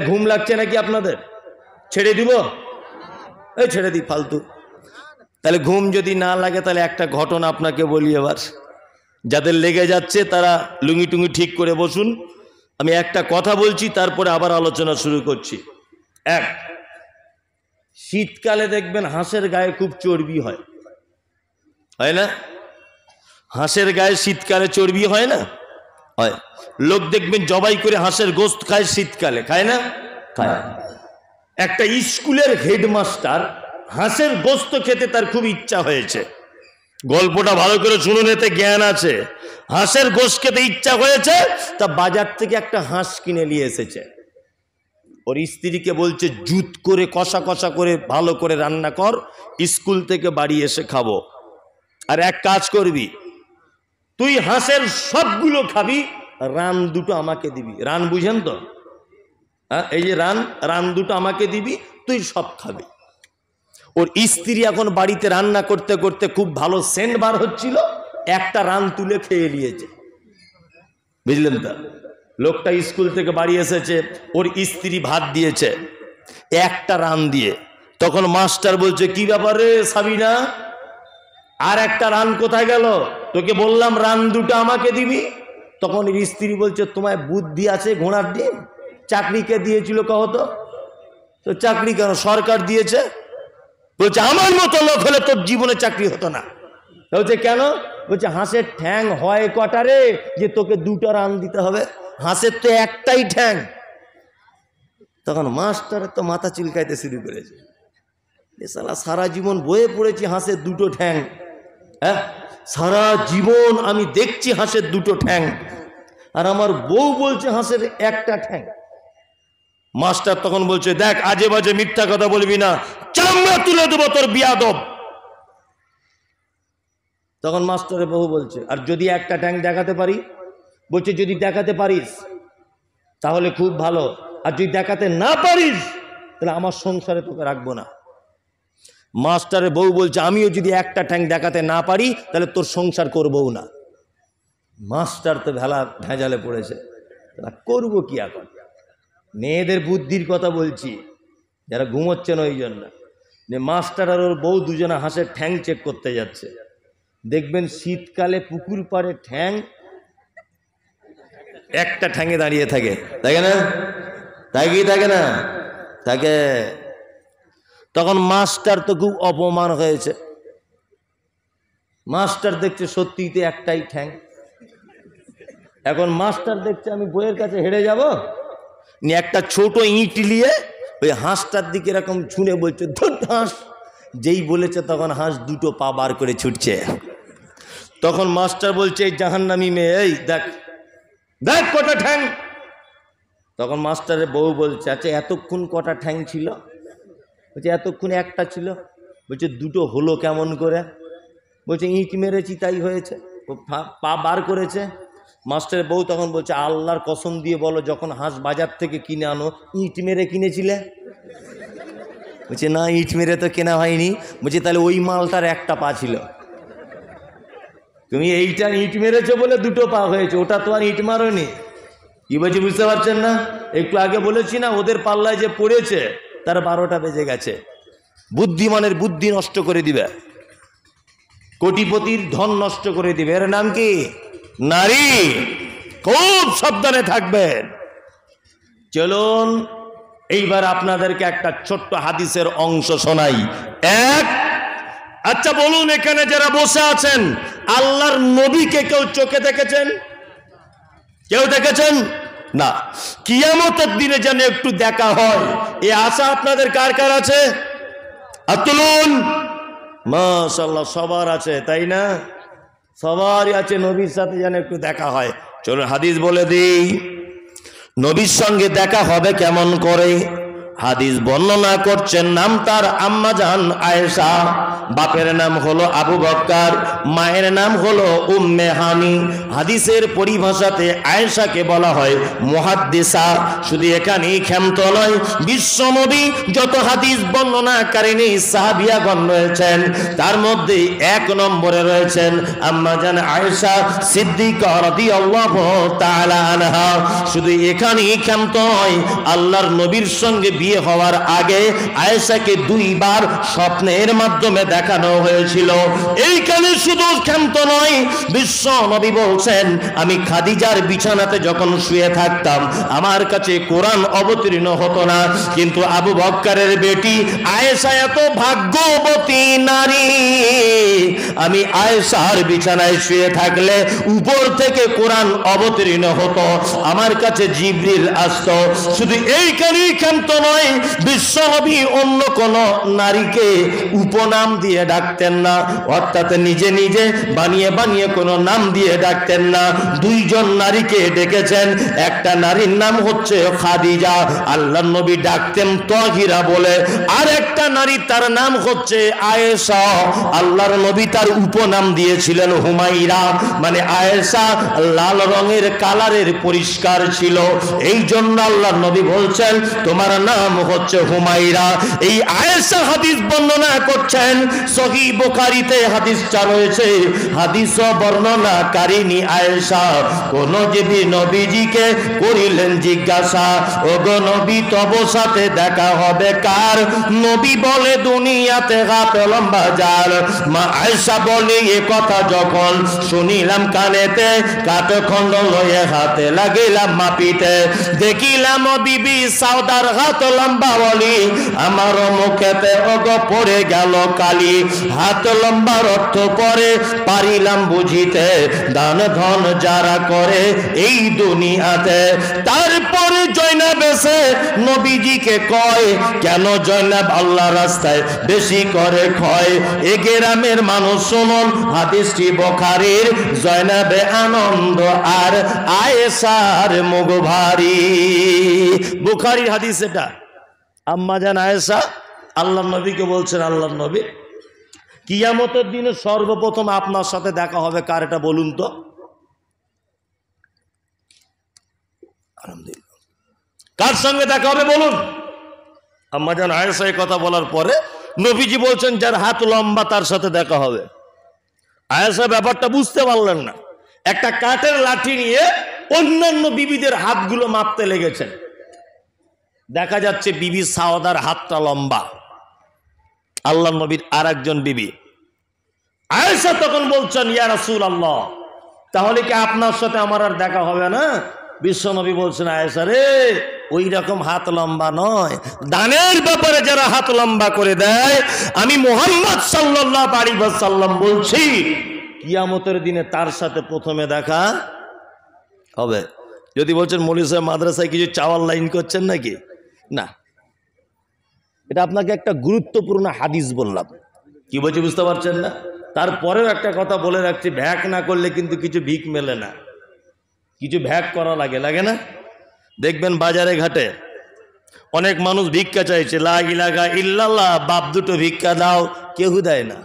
ঘুম লাগছে নাকি আপনাদের? ছেড়ে দিব? ছেড়ে দিই ফালতু। তাহলে ঘুম যদি না লাগে তাহলে একটা ঘটনা আপনাকে বলি। এবার যাদের লেগে যাচ্ছে তারা লুঙ্গি টুঙ্গি ঠিক করে বসুন। আমি একটা কথা বলছি, তারপরে আবার আলোচনা শুরু করছি। শীতকালে দেখবেন হাঁসের গায়ে খুব চর্বি হয়, হয় না? হাঁসের গায়ে শীতকালে চর্বি হয় না? হয়। লোক দেখবেন জবাই করে হাঁসের গোশত খায় শীতকালে, খায় না? খায়। একটা স্কুলের হেডমাস্টার হাঁসের গোশত খেতে তার খুব ইচ্ছা হয়েছে। গল্পটা ভালো করে শুনুন, এতে জ্ঞান আছে। হাঁসের গোশত খেতে ইচ্ছা হয়েছে, তা বাজার থেকে একটা হাঁস কিনে নিয়ে এসেছে। ওর স্ত্রীকে বলছে জুত করে কষা কষা করে ভালো করে রান্না কর, স্কুল থেকে বাড়ি এসে খাবো। আর এক কাজ করবি, তুই হাঁসের সবগুলো খাবি, রান দুটো আমাকে দিবি। রান বুঝেন তো? হ্যাঁ, এই যে রান দুটো আমাকে দিবি, তুই সব খাবি। ওর স্ত্রী এখন বাড়িতে রান্না করতে করতে খুব ভালো সেন্ট বার হচ্ছিল, একটা রান তুলে খেয়ে নিয়েছে। বুঝলেন তো? লোকটা স্কুল থেকে বাড়ি এসেছে, ওর স্ত্রী ভাত দিয়েছে একটা রান দিয়ে। তখন মাস্টার বলছে, কি ব্যাপারে সাবিনা, আর একটা রান কোথায় গেল? তোকে বললাম রান দুটো আমাকে দিবি। তখন স্ত্রী বলছে, তোমায় বুদ্ধি আছে ঘোড়ার ডিম? চাকরিকে দিয়েছিল কহতো? তো চাকরি কেন, সরকার দিয়েছে। বলছে আমার মতো লোক হলে তোর জীবনে চাকরি হতো না। বলছে কেন? বলছে হাঁসের ঠ্যাং হয় কটারে যে তোকে দুটো রান দিতে হবে? হাঁসের তো একটাই ঠ্যাং। তখন মাস্টারের তো মাথা চিলকাইতে শুরু করেছে, শালা সারা জীবন বয়ে পড়েছি হাঁসের দুটো ঠ্যাং, হ্যাঁ সারা জীবন আমি দেখছি হাঁসের দুটো ঠ্যাং, আর আমার বউ বলছে হাঁসের একটা ঠ্যাং। মাস্টার তখন বলছে, দেখ আজে বাজে মিথ্যা কথা বলবি না, চামড়া তুলে দেবো তোর বিয়াদব। তখন মাস্টারের বউ বলছে, আর যদি একটা ঠ্যাং দেখাতে পারি? বলছে যদি দেখাতে পারিস তাহলে খুব ভালো, আর যদি দেখাতে না পারিস তাহলে আমার সংসারে তোকে রাখবো না। মাস্টারের বউ বলছে, আমিও যদি একটা ঠ্যাং দেখাতে না পারি তাহলে তোর সংসার করবও না। মাস্টার তো ভেজালে পড়েছে, করবো কি এখন? মেয়েদের বুদ্ধির কথা বলছি, যারা ঘুমোচ্ছেন ওই জন্য। মাস্টার আর ওর বউ দুজনে হাঁসের ঠ্যাং চেক করতে যাচ্ছে। দেখবেন শীতকালে পুকুর পাড়ে ঠ্যাং একটা ঠ্যাঙে দাঁড়িয়ে থাকে, থাকে না? থাকে না? থাকে। তখন মাস্টার তো খুব অপমান হয়েছে। মাস্টার দেখছে সত্যিতে একটাই ঠ্যাং। এখন মাস্টার দেখছে আমি বইয়ের কাছে হেরে যাব, একটা ছোট ইট নিয়ে ওই হাঁসটার দিকে এরকম ছুঁড়ে বলছে, ধুর হাঁস। যেই বলেছে তখন হাঁস দুটো পা বার করে ছুটছে। তখন মাস্টার বলছে, এই জাহান্নামী মেয়ে, এই দেখ দেখ কটা ঠ্যাং। তখন মাস্টারের বউ বলছে, আচ্ছা এতক্ষণ কটা ঠ্যাং ছিল? বলছে এতক্ষণ একটা ছিল। বলছে দুটো হলো কেমন করে? বলছে ইট মেরেছি তাই হয়েছে, ও পা বার করেছে। মাস্টারের বউ তখন বলছে, আল্লাহর কসম দিয়ে বলো, যখন হাঁস বাজার থেকে কিনে আনো ইট মেরে কিনেছিলে? বলছে না, ইট মেরে তো কেনা হয়নি। বলছে তাহলে ওই মালটার একটা পা ছিল, তুমি এইটা ইট মেরেছো বলে দুটো পা হয়েছে, ওটা তো আর ইট মারোনি। কি বলছি বুঝতে পারছেন না? একটু আগে বলেছি না, ওদের পাল্লায় যে পড়েছে তার 12টা বেজে গেছে। বুদ্ধিমানের বুদ্ধি নষ্ট করে দিবে, কোটিপতির ধন নষ্ট করে দিবে। এর নাম কি? নারী। খুব সাবধানে থাকবেন। চলুন এইবার আপনাদেরকে একটা ছোট্ট হাদিসের অংশ শোনাই। আচ্ছা বলুন, এখানে যারা বসে আছেন আল্লাহর নবীকে কেউ চোখে দেখেছেন? কেউ দেখেছেন না? কিয়ামতের দিনে যেন একটু দেখা হয়, এই আশা আপনাদের কার কার আছে? আর তুলুন। মাশাআল্লাহ, সবার আছে, তাই না? সবারই আছে, নবীর সাথে যেন একটু দেখা হয়। চলুন হাদিস বলে দিই, নবীর সঙ্গে দেখা হবে কেমন করে। হাদিস বর্ণনা করছেন, নাম তার আম্মাজান আয়েশা, বাপের নাম হলো আবু বকর, মায়ের নাম হলো উম্মে হানি। হাদিসের পরিভাষাতে আয়েশাকে বলা হয় মুহাদ্দিসা। শুধু এখানেই ক্ষান্ত নয়, বিশ্বনবী যত হাদিস বর্ণনাকারিণী সাহাবিয়াগণ রয়েছেন তার মধ্যে এক নম্বরে রয়েছেন আম্মাজান আয়েশা সিদ্দিকা রাদিয়াল্লাহু তাআলা আনহা। শুধু এখানেই ক্ষান্ত নয়, আল্লাহর নবীর সঙ্গে বিয়ে হওয়ার আগে আয়েশাকে দুইবার স্বপ্নের মাধ্যমে দেখানো হয়েছিল। এইখানে শুধু ক্ষান্ত নয়, বিশ্ব নবী বলছেন, আমি খাদিজার বিছানাতে যখন শুয়ে থাকতাম আমার কাছে কোরআন অবতীর্ণ হতো না, কিন্তু আবু বকরের বেটি আয়েশা এত ভাগ্যবতী নারী, আমি আয়েশার বিছানায় শুয়ে থাকলে উপর থেকে কোরআন অবতীর্ণ হতো, আমার কাছে জিবরিল আসতো। শুধু এইখানেই ক্ষান্ত নয়, বিশ্বনবী অন্য কোন নারীকে উপনাম দিয়ে ডাকতেন না, অর্থাৎ নিজে নিজে বানিয়ে বানিয়ে কোনো নাম দিয়ে ডাকতেন না। দুইজন নারীকে ডেকেছেন, একটা নারীর নাম হচ্ছে খাদিজা, আল্লাহর নবী ডাকতেন তাহিরা বলে, আর একটা নারী তার নাম হচ্ছে আয়েশা, আল্লাহর নবী তার উপনাম দিয়েছিলেন হুমাইরা, মানে আয়েশা লাল রঙের কালারের পরিষ্কার ছিল, এই জন্য আল্লাহর নবী বলছেন তোমার নাম হচ্ছে হুমাইরা। এই আয়েশা হাদিস বর্ণনা করছেন, সহিহ বুখারীতে হাদিসটা রয়েছে, হাদিস বর্ণনাকারিণী আয়েশা কোন যেবি নবীজিকে করিলেন জিজ্ঞাসা, ওগো নবী তব সাথে দেখা হবে কার? নবী বলে দুনিয়াতে হাত লম্বা যার। মা আয়েশা বলে এ কথা যখন শুনিলাম কানেতে, কাঠখণ্ড লয়ে হাতে লাগিলাম মাপিতে, দেখিলাম বিবি সাউদার হাত লম্বা বলি, আমার মুখেতে ওগো পড়ে গেল কালি। হাত লম্বার অর্থ পরে পারিলাম বুঝিতে, দান ধন যারা করে এই দুনিয়াতে। তারপরে জয়নাব এসে নবীজিকে কয়, কেন জয়নাব আল্লাহ রাস্তায় বেশি করে ক্ষয়? এ গ্রামের মানুষ শুনুন, হাদিসটি বুখারীর, জয়নাবে আনন্দ আর আয়েশার মুখ ভারী। বুখারীর হাদিস এটা। আম্মাজান আয়েশা আল্লাহর নবীকে বলছেন, আল্লাহর নবী কিয়ামতের দিনে সর্বপ্রথম আপনার সাথে দেখা হবে কার, এটা বলুন তো। কার সঙ্গে দেখা হবে বলুন? আম্মাজান আয়েশা এই কথা বলার পরে নবীজি বলছেন যার হাত লম্বা তার সাথে দেখা হবে। আয়েশা ব্যাপারটা বুঝতে পারলেন না, একটা কাঠের লাঠি নিয়ে অন্যান্য বিবিদের হাতগুলো মাপতে লেগেছেন। দেখা যাচ্ছে বিবি সাওদার হাতটা লম্বা, আল্লাহ নবীর আর একজন বিবি আয়েশা তখন বলছেন, ইয়া রাসূলুল্লাহ তাহলে কি আপনার সাথে আমার আর দেখা হবে না? বিশ্ব নবী বলছেন, আয়েশা রে ওই রকম হাত লম্বা নয়, দানের ব্যাপারে যারা হাত লম্বা করে দেয়, আমি মুহাম্মদ সাল্লাল্লাহু আলাইহি ওয়াসাল্লাম বলছি কিয়ামতের দিনে তার সাথে প্রথমে দেখা হবে। যদি বলছেন মৌলভী সাহেব মাদ্রাসায় কিছু চাওয়ার লাইন করছেন নাকি, না, এটা আপনাকে একটা গুরুত্বপূর্ণ হাদিস বললাম, কি বলছি বুঝতে পারছেন না? তারপরেও একটা কথা বলে রাখছি, ভ্যাক না করলে কিন্তু কিছু ভিক মেলে না, কিছু ভ্যাক করা লাগে, লাগে না? দেখবেন বাজারে ঘাটে অনেক মানুষ ভিক্ষা চাইছে, লা ইলাহা ইল্লাল্লাহ, বাপ দুটো ভিক্ষা দাও, কেউ দেয় না।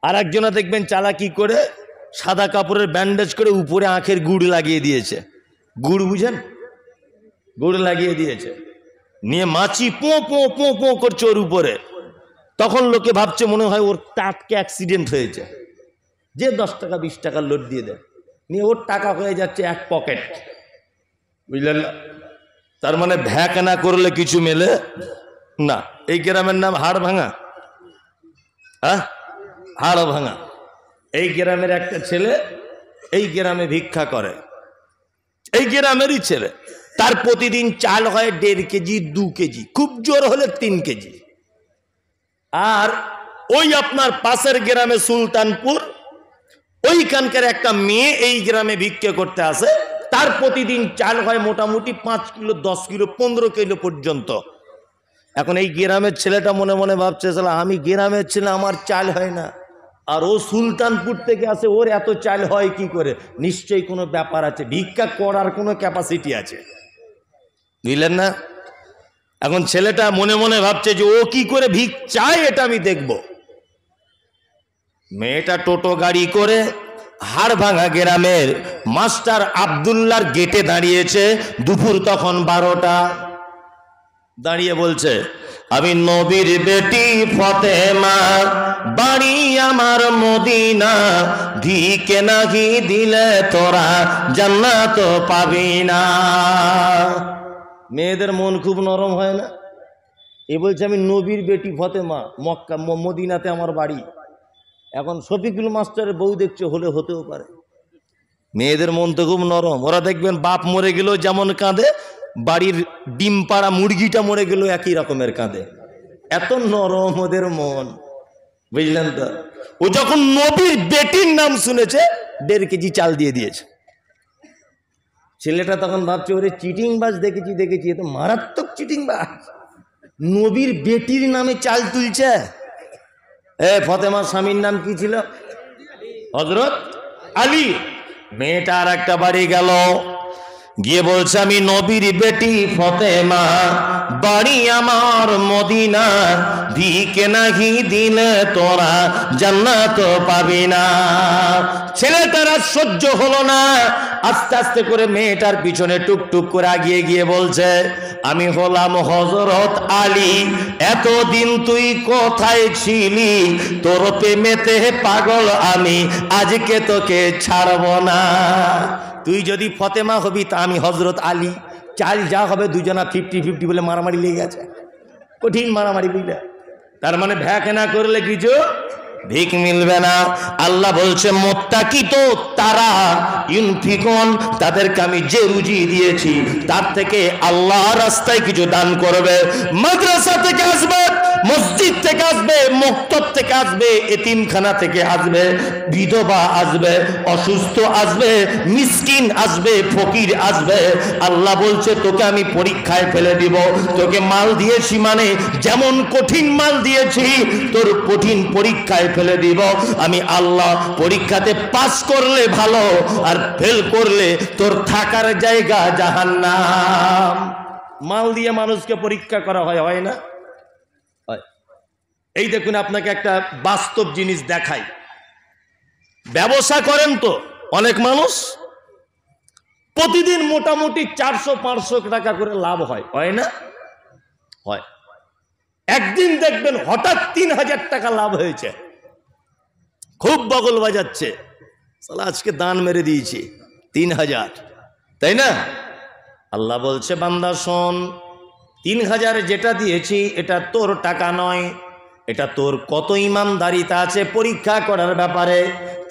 আর একজনা দেখবেন চালাকি করে সাদা কাপড়ের ব্যান্ডেজ করে উপরে আখের গুড় লাগিয়ে দিয়েছে, গুড় বুঝেন, গুড় লাগিয়ে দিয়েছে, নিয়ে মাছি পো পো পো পো করছে ওর উপরে। তখন লোকে ভাবছে মনে হয় ওর টাটকে অ্যাক্সিডেন্ট হয়েছে, যে 10 টাকা 20 টাকার লোড দিয়ে দেয়, নিয়ে ওর টাকা হয়ে যাচ্ছে এক পকেট, বুঝলেন না? তার মানে ভ্যাক না করলে কিছু মেলে না। এই গ্রামের নাম হাড় ভাঙা, হ্যাঁ হাড় ভাঙা। এই গ্রামের একটা ছেলে এই গ্রামে ভিক্ষা করে, এই গ্রামেরই ছেলে, তার প্রতিদিন চাল হয় 1.5 কেজি 2 কেজি, খুব জোর হলে 3 কেজি। আর ওই আপনার পাশের গ্রামে সুলতানপুর, ওইখানকার একটা মেয়ে এই গ্রামে ভিক্ষা করতে আসে, তার প্রতিদিন চাল হয় মোটামুটি 5 কিলো 10 কিলো 15 কিলো পর্যন্ত। এখন এই গ্রামের ছেলেটা মনে মনে ভাবছে, আমি গ্রামের ছেলে, আমার চাল হয় না, আর ও সুলতানপুর থেকে আসে, ওর এত চাল হয় কি করে? নিশ্চয়ই কোনো ব্যাপার আছে, ভিক্ষা করার কোনো ক্যাপাসিটি আছে, বুঝলেন না? এখন ছেলেটা মনে মনে ভাবছে যে ও কি করে ভিক চায় এটা আমি দেখব। মেয়েটা টোটো গাড়ি করে হাড়ভাঙা গ্রামের মাস্টার আব্দুল্লাহর গেটে দাঁড়িয়েছে। দুপুর তখন 12টা। দাঁড়িয়ে বলছে, আমি নবীর বেটি ফতেমা, বাড়ি আমার মদিনা, ভিকে নাহি দিলে তোরা জান্নাত পাবি না। মেয়েদের মন খুব নরম হয় না? এ বলছে আমি নবীর বেটি ফতেমা, মক্কা মদিনাতে আমার বাড়ি। এখন শফিকুল মাস্টারের বউ দেখছে, হলে হতেও পারে। মেয়েদের মন তো খুব নরম। ওরা দেখবেন বাপ মরে গেলেও যেমন কাঁদে, বাড়ির ডিম পাড়া মুরগিটা মরে গেলেও একই রকমের কাঁদে। এত নরম ওদের মন, বুঝলেন তো? ও যখন নবীর বেটির নাম শুনেছে 1.5 কেজি চাল দিয়ে দিয়েছে। ছেলেটা তখন ভাবছে, ওরে চিটিংবাজ দেখেছি, এ তো মারাত্মক চিটিংবাজ, নবীর বেটির নামে চাল তুলছে। ফতেমার স্বামীর নাম কি ছিল? হযরত আলী। মেয়েটা আর একটা বাড়ি গেল, গিয়ে বলছে আমি নবীর বেটি ফতেমা, বাড়ি আমার মদিনা, ভিকে নাহি দিলে তোরা জান্নাত পাবি না। ছেলেটার আর সহ্য হলো না, আস্তে আস্তে করে মেয়েটার পিছনে টুকটুক করে আগিয়ে গিয়ে বলছে, আমি হলাম হযরত আলী, এতদিন তুই কোথায় ছিলি? তোর প্রেমেতে পাগল আমি, আজকে তোকে ছাড়ব না। তুই যদি ফতেমা হবি তা আমি হযরত আলী, চাল যা হবে দুজনা 50-50 বলে মারামারি লেগে গেছে, কঠিন মারামারি, বুঝলে? তার মানে ভ্যাক না করলে কিছু ভিক মিলবে না। আল্লাহ বলছে মুত্তাকি তো তারা, ইউনফিকুন, তাদেরকে আমি যে রুজি দিয়েছি তার থেকে আল্লাহর রাস্তায় কিছু দান করবে। মাদ্রাসা থেকে আসবে, মসজিদ থেকে আসবে, মক্তব থেকে আসবে, এতিমখানা থেকে আসবে, বিধবা আসবে, অসুস্থ আসবে, মিসকিন আসবে, ফকির আসবে। আল্লাহ বলছে তোকে আমি পরীক্ষায় ফেলে দিব। তোকে মাল দিয়েছি মানে যেমন কঠিন মাল দিয়েছি, তোর কঠিন পরীক্ষায় ফেলে দিব আমি আল্লাহ। পরীক্ষাতে পাস করলে ভালো, আর ফেল করলে তোর থাকার জায়গা জাহান্নাম। মাল দিয়ে মানুষকে পরীক্ষা করা হয় না? এই দেখুন, আপনাকে একটা বাস্তব জিনিস দেখাই। ব্যবসা করেন তো অনেক মানুষ, প্রতিদিন মোটামুটি 400-500 টাকা করে লাভ হয় না? হয়। একদিন দেখবেন হঠাৎ 3000 টাকা লাভ হয়েছে, খুব বগল বাজাচ্ছে, সালা আজকে দান মেরে দিয়েছি 3000, তাই না? আল্লাহ বলছে বান্দা শোন, 3000 যেটা দিয়েছি এটা তোর টাকা নয়, এটা তোর কত ইমানদারিতা আছে পরীক্ষা করার ব্যাপারে।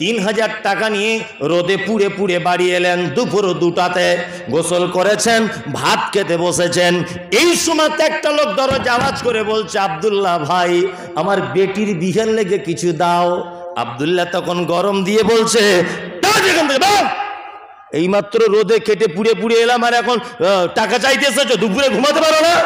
3000 টাকা নিয়ে রোদে পুড়ে পুড়ে বাড়ি এলেন, দুপুর 2টাতে গোসল করেছেন, ভাত খেতে বসেছেন। এই সময় একটা লোক দরজা আওয়াজ করে বলছে, আব্দুল্লাহ ভাই, আমার বেটির বিয়ের লেগে কিছু দাও। আব্দুল্লাহ তখন গরম দিয়ে বলছে, এইমাত্র রোদে কেটে পুড়ে পুড়ে এলাম, আর এখন টাকা চাইতে এসেছো? দুপুরে ঘুমাতে পারো না?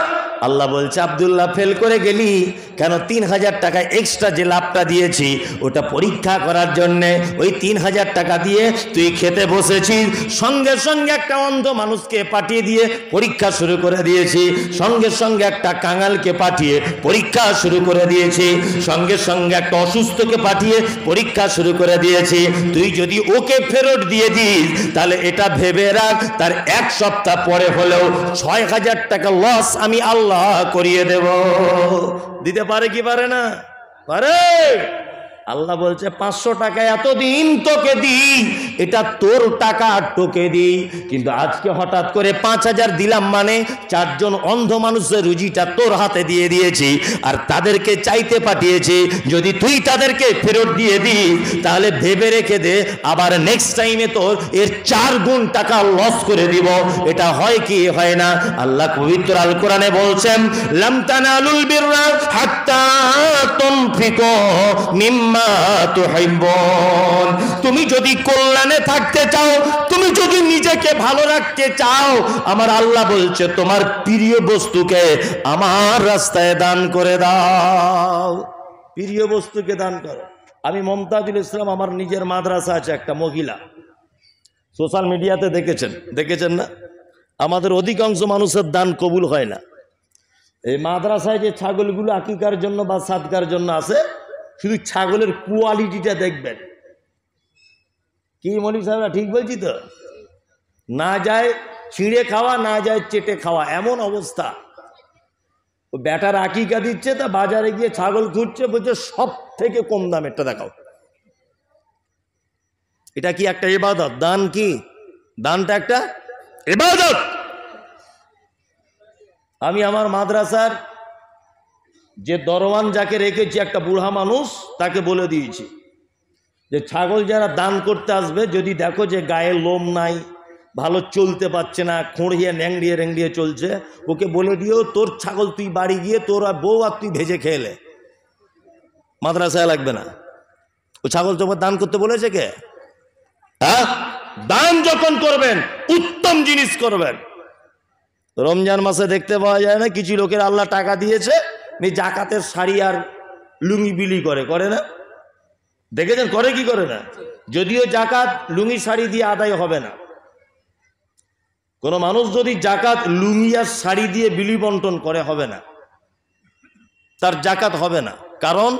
আল্লাহ বলছে, আব্দুল্লাহ ফেল করে গেলি কেন? 3000 টাকা এক্সট্রা যে লাভটা দিয়েছি ওটা পরীক্ষা করার জন্যে। ওই 3000 টাকা দিয়ে তুই খেতে বসেছিস, সঙ্গে সঙ্গে একটা অন্ধ মানুষকে পাঠিয়ে দিয়ে পরীক্ষা শুরু করে দিয়েছি, সঙ্গে সঙ্গে একটা কাঙালকে পাঠিয়ে পরীক্ষা শুরু করে দিয়েছি, সঙ্গে সঙ্গে একটা অসুস্থকে পাঠিয়ে পরীক্ষা শুরু করে দিয়েছি। তুই যদি ওকে ফেরত দিয়ে দিস তাহলে এটা ভেবে রাখ, তার 1 সপ্তাহ পরে হলেও 6000 টাকা লস আমি আল্লাহ করিয়ে দেব। দিতে পারে কি পারে না? পারে। আল্লাহ বলছে 500 টাকা এতদিন তোকে দিই, এটা তোর টাকা তোকে দিই, কিন্তু আজকে হঠাৎ করে 5000 দিলাম মানে 4 জন অন্ধ মানুষের রুজিটা তোর হাতে দিয়ে দিয়েছি, আর তাদেরকে চাইতে পাঠিয়েছি। যদি তুই তাদেরকে ফেরত দিয়ে দিস তাহলে ভেবে রেখে দে, আবার নেক্সট টাইমে তোর এর 4 গুণ টাকা লস করে দিব। এটা হয় কি হয় না? আল্লাহ পবিত্র আল কোরআনে বলছেন, লাম তানালুল বিররা হাত্তা তুনফিকু মিম্মা তুহিব্বুন। তুমি যদি কল্যাণে থাকতে চাও, তুমি যদি নিজেকে ভালো রাখতে চাও, আমার আল্লাহ বলছে তোমার প্রিয় বস্তুকে আমার রাস্তায় দান করে দাও। প্রিয় বস্তুকে দান করো। আমি মমতাজুল ইসলাম, আমার নিজের মাদ্রাসা আছে, একটা মহিলা, সোশ্যাল মিডিয়াতে দেখেছেন না? আমাদের অধিকাংশ মানুষের দান কবুল হয় না। এই মাদ্রাসায় যে ছাগলগুলো আকিকার জন্য বা সাদকার জন্য আছে, শুধু ছাগলের কোয়ালিটিটা দেখবেন। কি মৌলভী সাহেবরা ঠিক বলছি তো? না যায় ছিঁড়ে খাওয়া, না যায় চেটে খাওয়া, এমন অবস্থা। ও ব্যাটার আকিকা দিচ্ছে, তা বাজারে গিয়ে ছাগল খুঁজছে, বলছে সব থেকে কম দামেরটা দেখাও। এটা কি একটা ইবাদত? দান কি? দানটা একটা ইবাদত। আমি আমার মাদ্রাসার যে দরওয়ান যাকে রেখেছি, একটা বুড়া মানুষ, তাকে বলে দিয়েছি যে ছাগল যারা দান করতে আসবে, যদি দেখো যে গায়ে লোম নাই, ভালো চলতে পারছে না, খুঁড়িয়ে ন্যাংড়িয়ে রেংড়িয়ে চলছে, ওকে বলে দিও তোর ছাগল তুই বাড়ি গিয়ে তোর বউ আর তুই ভেজে খেলে, মাদ্রাসায় লাগবে না। ও ছাগল তোমার দান করতে বলেছে কে? হ্যাঁ, দান যখন করবেন উত্তম জিনিস করবেন। রমজান মাসে দেখতে পাওয়া যায় না কিছু লোকের আল্লাহ টাকা দিয়েছে, জাকাতের শাড়ি আর লুঙ্গি বিলি করে না? দেখেছেন করে কি করে না? যদিও জাকাত লুঙ্গি শাড়ি দিয়ে আদায় হবে না। কোন মানুষ যদি জাকাত লুঙ্গি আর শাড়ি দিয়ে বিলি বন্টন করে, হবে না, তার জাকাত হবে না। কারণ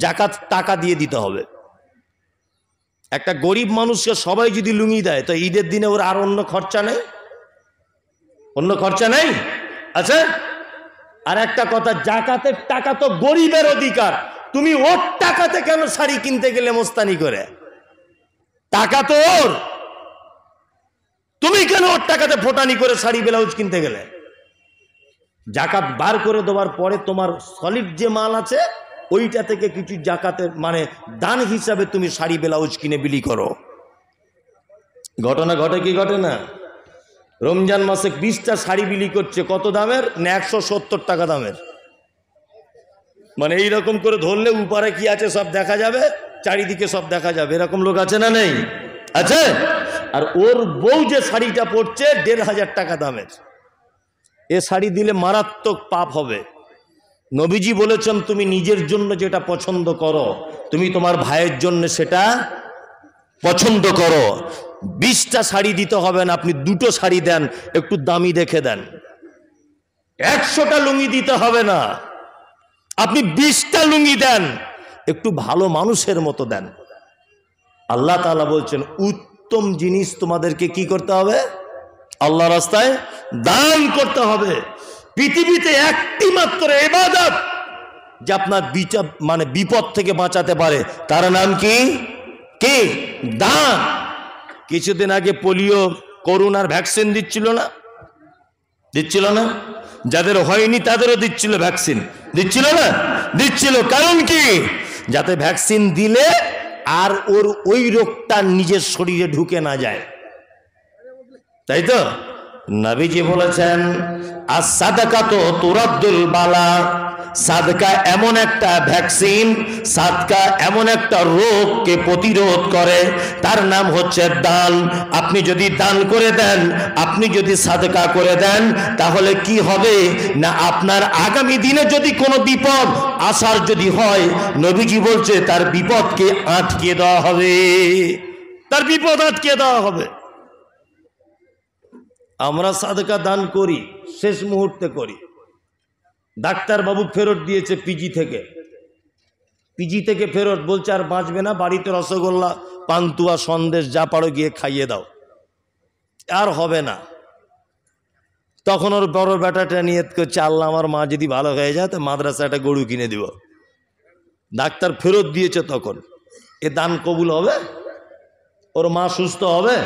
জাকাত টাকা দিয়ে দিতে হবে। একটা গরিব মানুষকে সবাই যদি লুঙ্গি দেয়, তো ঈদের দিনে ওর আর অন্য খরচা নেই, অন্য খরচা নেই। আচ্ছা, আর একটা কথা, জাকাতের টাকা তো গরিবের অধিকার, তুমি ওর টাকাতে কেন শাড়ি কিনতে গেলে মোস্তানি করে? টাকা তো ওর, তুমি কেন ওর টাকাতে ফোটানি করে শাড়ি ব্লাউজ কিনতে গেলে? জাকাত বার করে দেওয়ার পরে তোমার সলিড যে মাল আছে ওইটা থেকে কিছু জাকাতের মানে দান হিসাবে তুমি শাড়ি ব্লাউজ কিনে বিলি করো। ঘটনা ঘটে কি ঘটে না? রমজান মাসে 20টা শাড়ি বিলি করছে, কত দামের না? 170 টাকা দামের। মানে এইরকম করে ধরলে উপরে কি আছে সব দেখা যাবে, চারিদিকে সব দেখা যাবে, এরকম লোক আছে না নেই? আছে। আর ওর বউ যে শাড়িটা পরছে 1500 টাকা দামের, এ শাড়ি দিলে মারাত্মক পাপ হবে। নবীজি বলেছেন তুমি নিজের জন্য যেটা পছন্দ করো, তুমি তোমার ভাইয়ের জন্য সেটা পছন্দ করো। 20টা শাড়ি দিতে হবে না, আপনি 2টো শাড়ি দেন, একটু দামি দেখে দেন। 100টা লুঙ্গি দিতে হবে না, আপনি 20টা লুঙ্গি দেন, একটু ভালো মানুষের মতো দেন। আল্লাহ তাআলা বলছেন উত্তম জিনিস তোমাদেরকে কি করতে হবে? আল্লাহর রাস্তায় দান করতে হবে। পৃথিবীতে একটি মাত্র ইবাদত যে আপনার মানে বিপদ থেকে বাঁচাতে পারে, তার নাম কি? কি? দান। কিছুদিন আগে পোলিও করোনার ভ্যাকসিন দিচ্ছিল না? দিচ্ছিল না? যাদের হয়নি তাদেরও দিচ্ছিল ভ্যাকসিন, দিচ্ছিল না? দিচ্ছিল। কারণ কি? যাতে ভ্যাকসিন দিলে আর ওর ওই রোগটা নিজের শরীরে ঢুকে না যায়, তাই তো? নবীজি বলেছেন as-সাদাকাতু তুরাদ্দুল বালা, সাদকা এমন একটা ভ্যাকসিন, সাদকা এমন একটা রোগকে প্রতিরোধ করে, তার নাম হচ্ছে দান। আপনি যদি দান করে দেন, আপনি যদি সাদকা করে দেন, তাহলে কি হবে না আপনার আগামী দিনে যদি কোনো বিপদ আসার যদি হয়, নবীজি বলছে তার বিপদকে আটকে দেওয়া হবে, তার বিপদ আটকে দেওয়া হবে। আমরা সাদকা দান করি, শেষ মুহূর্তে করি। ডাক্তার বাবু ফেরত দিয়েছে পিজি থেকে ফেরত, বলছে আর বাঁচবে না, বাড়িতে রসগোল্লা পান্তুয়া সন্দেশ যা পারো গিয়ে খাইয়ে দাও, আর হবে না। তখন ওর বড় বেটাটা নিয়ত করছে আল্লাহ আমার মা যদি ভালো হয়ে যায় তো মাদ্রাসা একটা গরু কিনে দিব। ডাক্তার ফেরত দিয়েছে, তখন এ দান কবুল হবে? ওর মা সুস্থ হবে?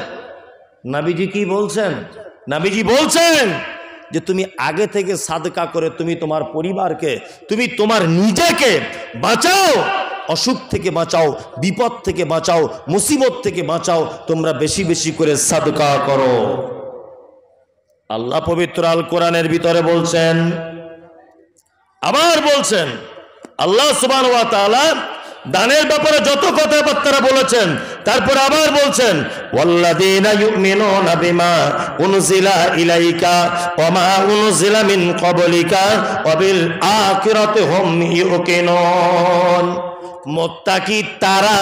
নবীজি কি বলছেন? নবীজি বলছেন যে তুমি আগে থেকে সাদকা করে তুমি তোমার পরিবারকে, তুমি তোমার নিজেকে বাঁচাও, অসুখ থেকে বাঁচাও, বিপদ থেকে বাঁচাও, মুসিবত থেকে বাঁচাও। তোমরা বেশি বেশি করে সাদকা করো। আল্লাহ পবিত্র আল কোরআনের ভিতরে বলছেন, আবার বলছেন আল্লাহ সুবহানাহু ওয়া তাআলা দানের ব্যাপারে যত কথাবার্তা বলেছেন, তারপর আবার বলছেন ওয়াল্লাযীনা ইউমিনুনা বিমা উনজিলা ইলাইকা ওয়া মা উনজিলা মিন ক্বাবলিকা ওয়া বিল আখিরাতি হুম ইউকিনুন। মুত্তাকি তারা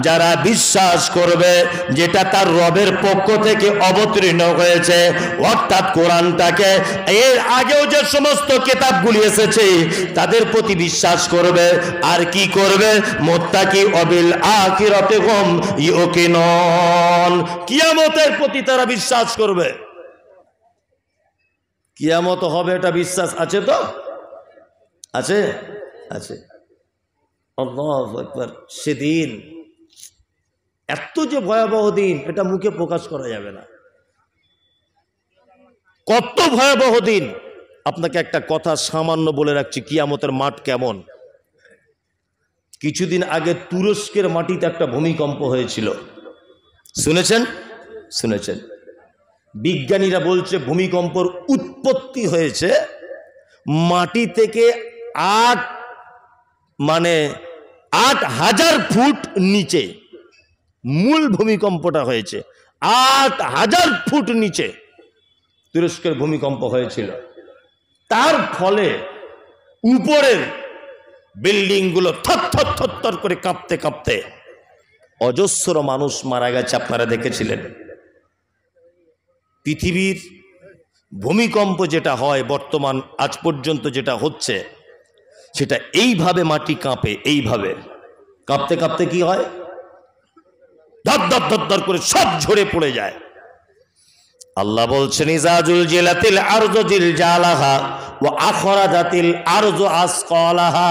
যারা বিশ্বাস করবে যেটা তার রবের পক্ষ থেকে অবতীর্ণ হয়েছে, অর্থাৎ কোরআনটাকে, এর আগেও যে সমস্ত কিতাবগুলি এসেছে তাদের প্রতি বিশ্বাস করবে। আর কি করবে? মুত্তাকি অবিল আখিরাতি হুম ইউকিনুন, কিয়ামতের প্রতি তারা বিশ্বাস করবে। কিয়ামত হবে এটা বিশ্বাস আছে তো? আছে, আছে। আল্লাহু আকবার। সেদিন এত যে ভয়াবহ দিন, এটা মুখে প্রকাশ করা যাবে না। কত ভয়াবহ দিন। আপনাকে একটা কথা সামান্য বলে রাখছি, কিয়ামতের মাঠ কেমন। কিছুদিন আগে তুরস্কের মাটিতে একটা ভূমিকম্প হয়েছিল, শুনেছেন? শুনেছেন? বিজ্ঞানীরা বলছে ভূমিকম্পর উৎপত্তি হয়েছে মাটি থেকে 8,000 ফুট নিচে। মূল ভূমিকম্পটা হয়েছে 8,000 ফুট নিচে তুরস্কের ভূমিকম্প হয়েছিল। তার ফলে উপরের বিল্ডিংগুলো থরথর থরথর করে কাঁপতে কাঁপতে অজস্র মানুষ মারা গেছে। আপনারা দেখেছিলেন। পৃথিবীর ভূমিকম্প যেটা হয় বর্তমান আজ পর্যন্ত যেটা হচ্ছে, সেটা এইভাবে মাটি কাঁপে, এইভাবে কাঁপতে কাঁপতে কি হয়, ধর ধর ধর ধর করে সব ঝরে পড়ে যায়। আল্লাহ বলছেন ইজা জুলজিলাতিল আরজু জিলজালাহা ওয়া আখরাজাতিল আরজু আসকালাহা।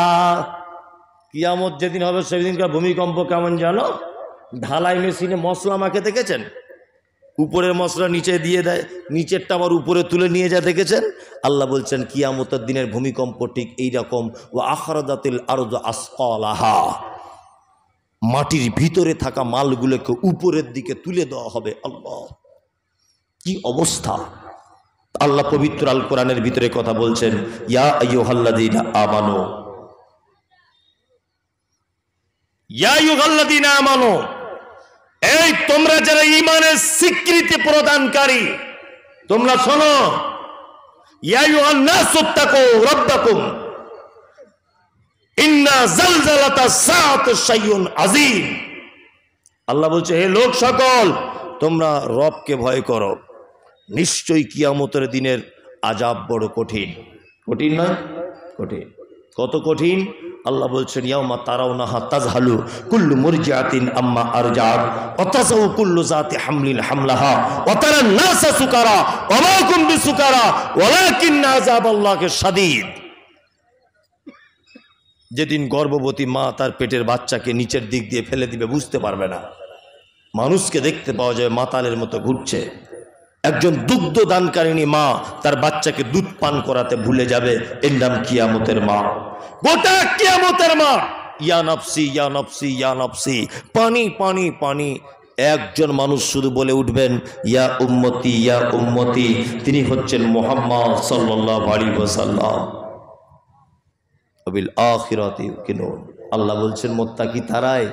কিয়ামত যেদিন হবে সেদিনকার ভূমিকম্প কেমন জানো? ঢালাই মেশিনে মশলা মাখে দেখেছেন? উপরের মশলা নিচে দিয়ে দেয়, নিচেরটা আবার উপরে তুলে নিয়ে যায়, দেখেছেন? আল্লাহ বলছেন কিয়ামতের দিনের ভূমিকম্প ঠিক এইরকম। ওয়া আখরাজাতিল আরজু আসকালাহা, মাটির ভিতরে থাকা মালগুলোকে উপরের দিকে তুলে দেওয়া হবে। আল্লাহ, কি অবস্থা! আল্লাহ পবিত্র আল কোরআনের ভিতরে কথা বলছেন, ইয়া আইয়ুহাল্লাযীনা আমানু, ইয়া আইয়ুহাল্লাযীনা আমানু, এই তোমরা যারা ঈমানের স্বীকৃতি প্রদানকারী, তোমরা শোনো। ইয়া আইয়ুহান নাসুত্তাকু রাব্বাকুম ইন্না জালজালাতাস সাআতি শাইউন আযীম। আল্লাহ বলছে, হে লোক সকল, তোমরা রবকে ভয় করো, নিশ্চয়ই কিয়ামতের দিনের আযাব বড় কঠিন। কঠিন না? কঠিন। কত কঠিন? আল্লাহ বলছেন ইয়াউমা তারাউনাহা তাযহালু কুল্লু মুরজিআতিন আম্মা আরজাআত ওয়া তাযাউ কুল্লু যাতি হামলিন হামলাহা ওয়া তারান নাসা সুকারা ওয়া মা কুম বিসুকারা ওয়ালাকিন্না আযাবাল্লাহি শাদীদ। যেদিন গর্ভবতী মা তার পেটের বাচ্চাকে নিচের দিক দিয়ে ফেলে দিবে, বুঝতে পারবে না। মানুষকে দেখতে পাওয়া যায় মাতালের মতো ঘুরছে। একজন দুগ্ধ দানকারিণী মা তার বাচ্চাকে দুধ পান করাতে ভুলে যাবে, এর নাম কিয়ামতের মা। গোটা কিয়ামতের মা ইয়া নফসি ইয়া নফসি ইয়া নফসি, পানি পানি পানি। একজন মানুষ শুধু বলে উঠবেন ইয়া উম্মতি ইয়া উম্মতি, তিনি হচ্ছেন মুহাম্মদ সাল্লাল্লাহু আলাইহি ওয়াসাল্লাম। বিল আখিরাতি ইউকিনুন। আল্লাহ বলছেন মুত্তাকি তারাই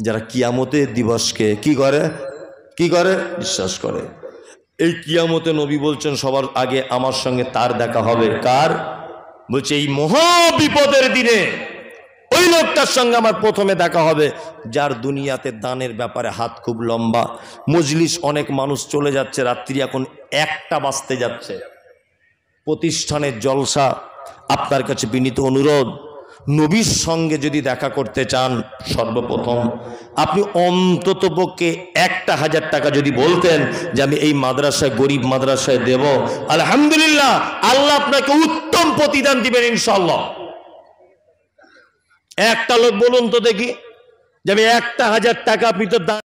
যারা কিয়ামতের দিবসকে কি করে? কি করে? বিশ্বাস করে। এই কিয়ামতে নবী বলছেন সবার আগে আমার সঙ্গে তার দেখা হবে। কার? বলছে এই মহা বিপদের দিনে ওই লোকটার সঙ্গে আমার প্রথমে দেখা হবে যার দুনিয়াতে দানের ব্যাপারে হাত খুব লম্বা। মজলিস অনেক মানুষ চলে যাচ্ছে, রাত্রি এখন 1টা বাজতে যাচ্ছে। প্রতিষ্ঠানের জলসা, আপনার কাছে বিনীত অনুরোধ, নবীর সঙ্গে যদি দেখা করতে চান সর্বপ্রথম আপনি অন্তত পক্ষে 1,000 টাকা যদি বলতেন যে আমি এই মাদ্রাসায়, গরিব মাদ্রাসায় দেব, আলহামদুলিল্লাহ আল্লাহ আপনাকে উত্তম প্রতিদান দিবেন ইনশাআল্লাহ। একটা লোক বলুন তো দেখি যে আমি 1,000 টাকা আপনি তো